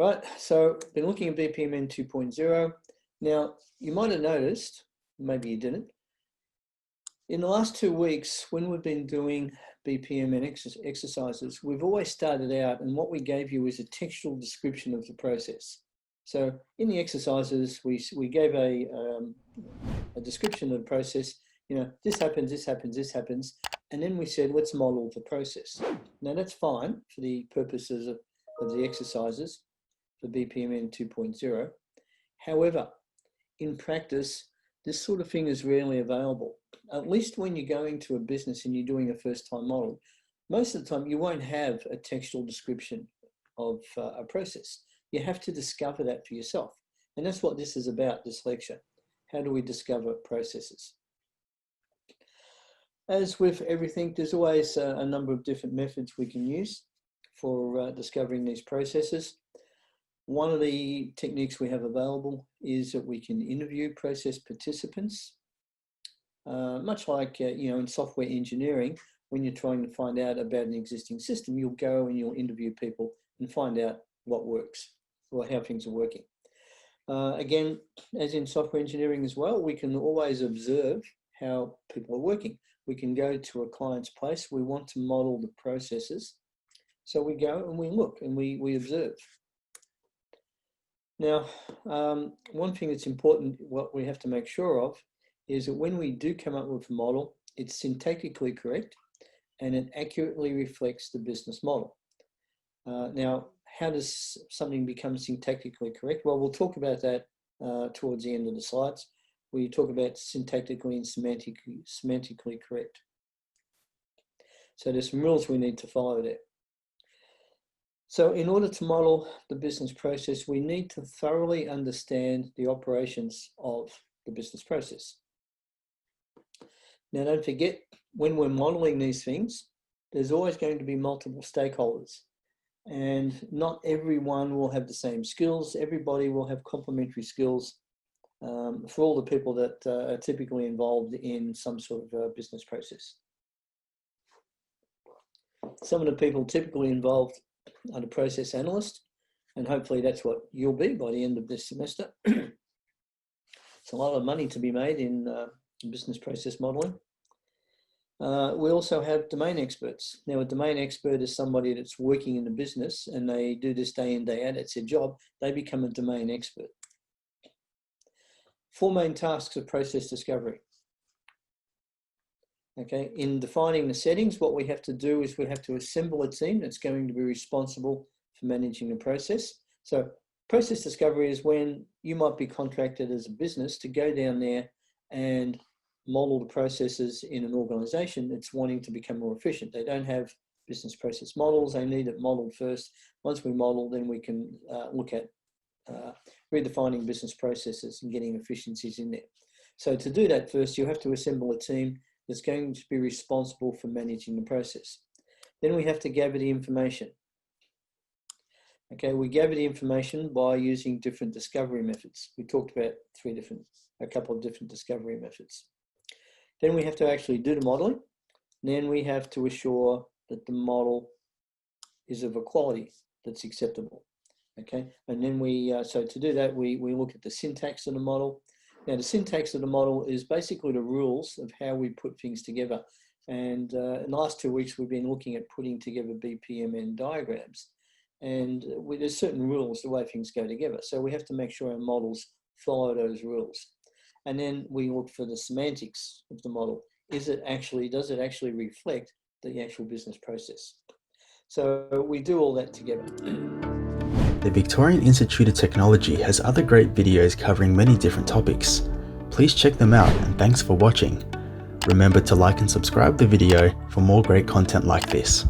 Right, so been looking at BPMN 2.0. Now, you might have noticed, maybe you didn't, in the last 2 weeks, when we've been doing BPMN exercises, we've always started out, and what we gave you is a textual description of the process. So in the exercises, we gave a description of the process. You know, this happens, this happens, this happens, and then we said, let's model the process. Now that's fine for the purposes of the exercises for BPMN 2.0. However, in practice, this sort of thing is rarely available. At least when you're going to a business and you're doing a first-time model, most of the time you won't have a textual description of a process. You have to discover that for yourself. And that's what this is about, this lecture. How do we discover processes? As with everything, there's always a number of different methods we can use for discovering these processes. One of the techniques we have available is that we can interview process participants. Much like in software engineering, when you're trying to find out about an existing system, you'll go and you'll interview people and find out what works or how things are working. Again, as in software engineering as well, we can always observe how people are working. We can go to a client's place. We want to model the processes. So we go and we look and we observe. Now, one thing that's important, what we have to make sure of, is that when we do come up with a model, it's syntactically correct and it accurately reflects the business model. Now, how does something become syntactically correct? Well, we'll talk about that towards the end of the slides. We talk about syntactically and semantically correct. So there's some rules we need to follow there. So in order to model the business process, we need to thoroughly understand the operations of the business process. Now, don't forget, when we're modeling these things, there's always going to be multiple stakeholders, and not everyone will have the same skills. Everybody will have complementary skills for all the people that are typically involved in some sort of business process. Some of the people typically involved are the process analyst, and hopefully that's what you'll be by the end of this semester. It's a lot of money to be made in business process modeling. We also have domain experts. Now, a domain expert is somebody that's working in the business and they do this day in, day out. It's their job. They become a domain expert. 4 main tasks of process discovery. Okay, in defining the settings, what we have to do is we have to assemble a team that's going to be responsible for managing the process. So process discovery is when you might be contracted as a business to go down there and model the processes in an organization that's wanting to become more efficient. They don't have business process models. They need it modeled first. Once we model, then we can look at redefining business processes and getting efficiencies in there. So to do that first, you have to assemble a team that's going to be responsible for managing the process. Then we have to gather the information. Okay, we gather the information by using different discovery methods. We talked about a couple of different discovery methods. Then we have to actually do the modeling. Then we have to assure that the model is of a quality that's acceptable. Okay, and then so to do that, we look at the syntax of the model. Now, the syntax of the model is basically the rules of how we put things together. And in the last 2 weeks, we've been looking at putting together BPMN diagrams. And there's certain rules, the way things go together. So we have to make sure our models follow those rules. And then we look for the semantics of the model. Does it actually reflect the actual business process? So we do all that together. The Victorian Institute of Technology has other great videos covering many different topics. Please check them out, and thanks for watching. Remember to like and subscribe the video for more great content like this.